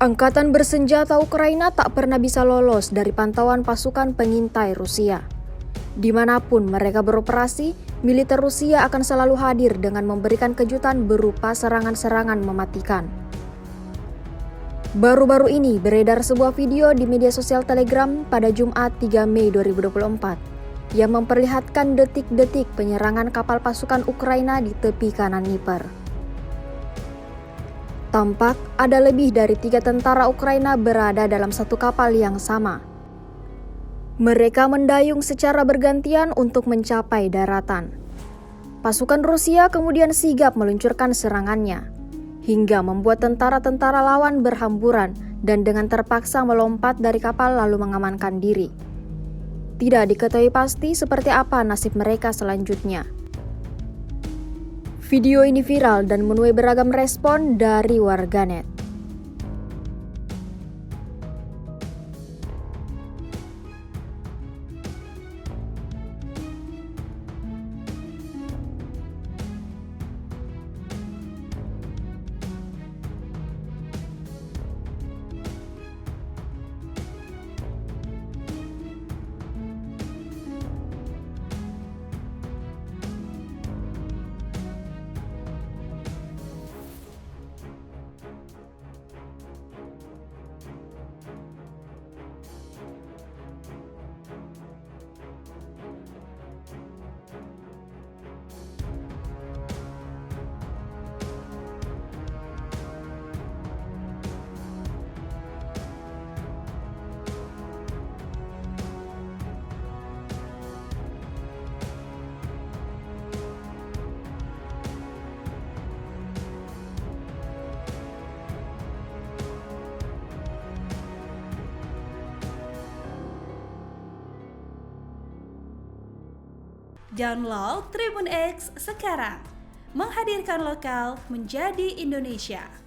Angkatan bersenjata Ukraina tak pernah bisa lolos dari pantauan pasukan pengintai Rusia. Dimanapun mereka beroperasi, militer Rusia akan selalu hadir dengan memberikan kejutan berupa serangan-serangan mematikan. Baru-baru ini beredar sebuah video di media sosial Telegram pada Jumat 3 Mei 2024 yang memperlihatkan detik-detik penyerangan kapal pasukan Ukraina di tepi kanan Dnieper. Tampak ada lebih dari 3 tentara Ukraina berada dalam satu kapal yang sama. Mereka mendayung secara bergantian untuk mencapai daratan. Pasukan Rusia kemudian sigap meluncurkan serangannya, hingga membuat tentara-tentara lawan berhamburan dan dengan terpaksa melompat dari kapal lalu mengamankan diri. Tidak diketahui pasti seperti apa nasib mereka selanjutnya. Video ini viral dan menuai beragam respon dari warganet. Download Tribun X sekarang, menghadirkan lokal menjadi Indonesia.